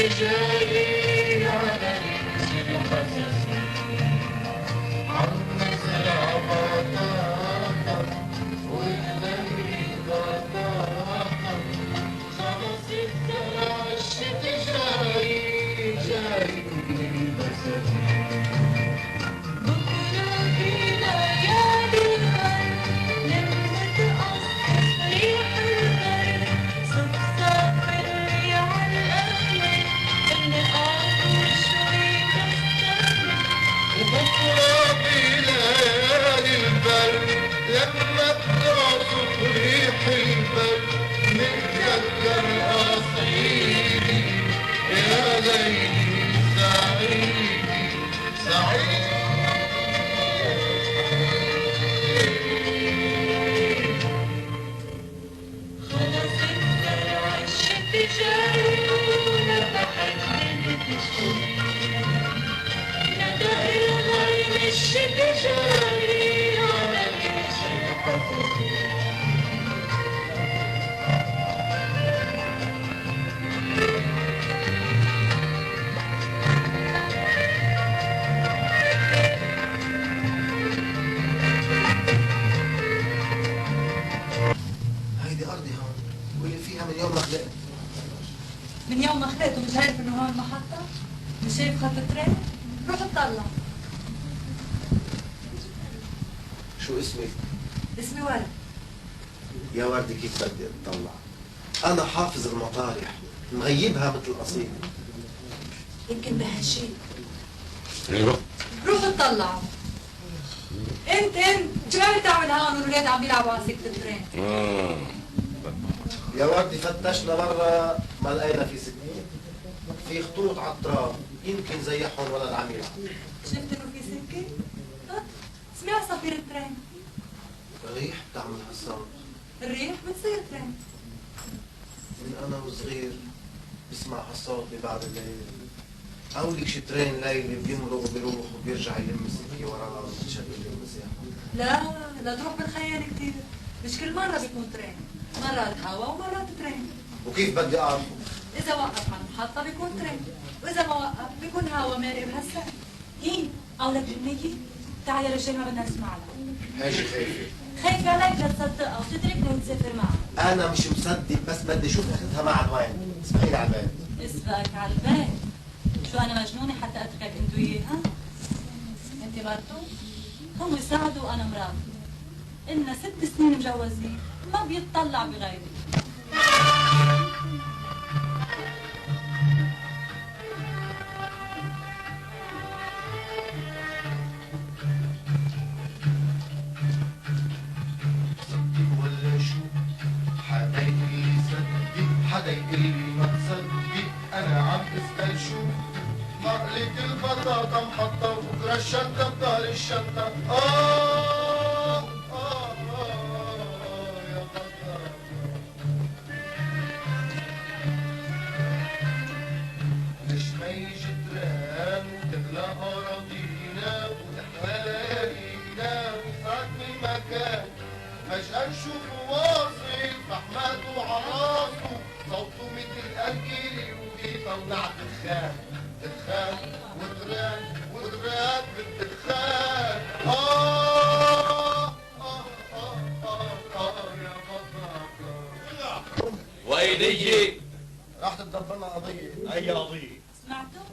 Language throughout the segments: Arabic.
جاي على رمز القصص عم نزرع بطاطا والغني بطاطا خلص الزرع الشتا جاي جاي البساتين بكرة في ليالي الغد لما تقصف ريح البرد صفصف الريح الأسود النقاط وشوي تستنى وبكرة بليالي البرد لما بتعصف ريح البرد نتذكر قصيدي يا ليلي سعيدي سعيدي خلص الزرع الشت جاي ونبحت بنت الشتي ندى الغيم الشت جاي على رمز القصص هيدي أرضي هون واللي فيها من يوم ما خلقت. من يوم ما خلقته مش عارف انه هون محطة؟ مش شايف خط الترين؟ روح اطلع. شو اسمك؟ اسمي ورد. يا وردي كيف بدي اطلع؟ أنا حافظ المطارح مغيبها مثل القصيدة. يمكن بهالشيء. ايوه روح اطلع. انت شو عم تعمل هون والولاد عم بيلعبوا على سكة الترين؟ يا وردي فتشنا مرة ما لقينا في سكين. في خطوط على التراب يمكن زيحهم ولد عم يلعب. شفت انه في سكة؟ سمع صفير الترين. الريح بتعمل هالصوت. الريح بتصير ترين. من أنا وصغير بسمع هالصوت ببعد الليل. أولك شي ترين ليلي بيمرق وبيروح وبيرجع يلم السكة وراه وبتشغل المساحة. لا تروح بالخيال كتير. مش كل مرة بيكون ترين. مرات هوا ومرات ترين. وكيف بدي أعرفه؟ إذا وقف على المحطة بيكون ترين، وإذا ما وقف بيكون هوا مارق بهالساعة. هي قولك جنية؟ تعال يا رجال ما بدنا نسمع لها. هاجي خايفة. خايفة عليك لتصدقها وتتركني وتسافر معها. أنا مش مصدق بس بدي أشوف أختها مع وين. اسمعيني على البيت. اسبقك على البيت. شو أنا مجنونة حتى أتركك أنت وياها؟ أنت برضو؟ هم يساعدوا وأنا مرافق. إلنا 6 سنين مجوزين ما بيتطلع بغيري. حدا يقول لي ما تصدق انا عم اسال شو مقلة البطاطا محطة وبكره الشنطة بضل الشنطة يا بطاطا ليش ما يجي تران وتغلى أراضينا وتحلى ليالينا وفاتني المكان فجأة نشوف واصل فحماته عراسه صوته مثل أكيلي وبيطلع دخان دخان ودران ودران بالدخان يا بطاطا وينية راح تدبرنا قضية. أي قضية؟ سمعتوا؟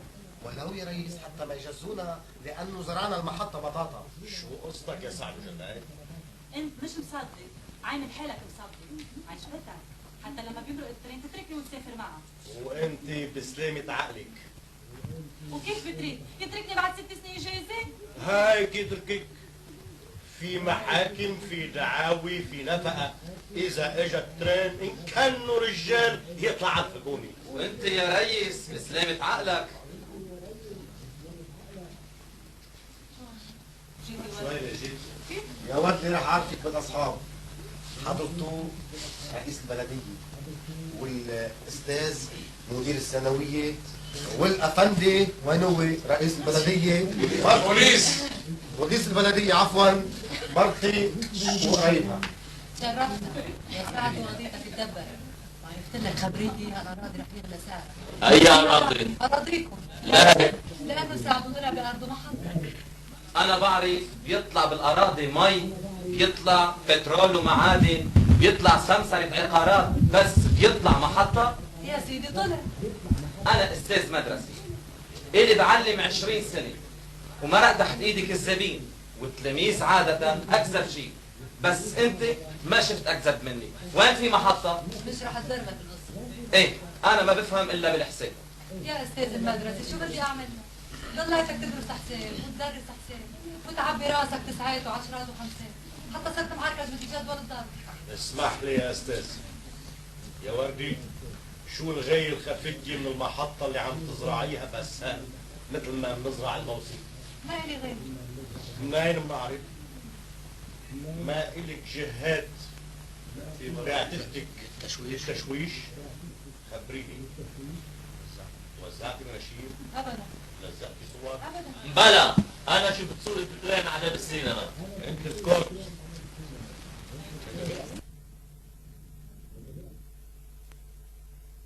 ولو يا ريس حتى ما يجزونا لأنه زرعنا المحطة بطاطا. شو قصتك يا سعد جمال؟ انت مش مصدق، عامل حالك مصدق، عجبتك، حتى لما بيمرق الترين تتركني وتسافر معه. وانت بسلامة عقلك. وكيف بتريد؟ يتركني بعد 6 سنين جايزة؟ هاي كتركك. في محاكم، في دعاوي، في نفقة. إذا اجى الترين إن كانوا رجال يطلع عفقوني. وانت يا ريس بسلامة عقلك. شوية جيت. يا ولدي رح أعرفك بالأصحاب. حضرته رئيس البلدية والأستاذ مدير الثانوية والأفندي وين هو رئيس البلدية بوليس رئيس البلدية عفوا مرتي وقرايبها. شرفتنا، وسعت وظيفتك تدبر. قلت لك خبريتي هالاراضي رح يغلى سعرها. أي أراضي؟ اراضيكم. لا، لانه سعده طلع بارضه محطه. أنا بعرف بيطلع بالأراضي مي، بيطلع بترول ومعادن، بيطلع سمسرة عقارات، بس بيطلع محطة؟ يا سيدي طلع. أنا أستاذ مدرسة، إلي بعلم 20 سنة، ومرق تحت إيدك الزبين، والتلاميذ عادة أكذب شيء، بس أنت ما شفت أكذب مني، وين في محطة؟ مش رح اتزربك القصه. إيه، أنا ما بفهم إلا بالحساب. يا استاذ المدرسه شو بدي اعمل؟ ضليتك تدرس حساب وتدرس حساب وتعبي راسك تسعات وعشرات وخمسات حتى صرت معركز بالجدول الضرب. اسمح لي يا استاذ. يا وردي، شو الغي الخفتي من المحطة اللي عم تزرعيها بسان مثل ما بنزرع الموسم؟ ما إلي غير. منين بنعرف؟ ما إلك جهات بعتقدك تشويش؟ خبريني. وزعتي مناشير؟ ابدا. لزقتي صور؟ ابدا. بلا، انا شفت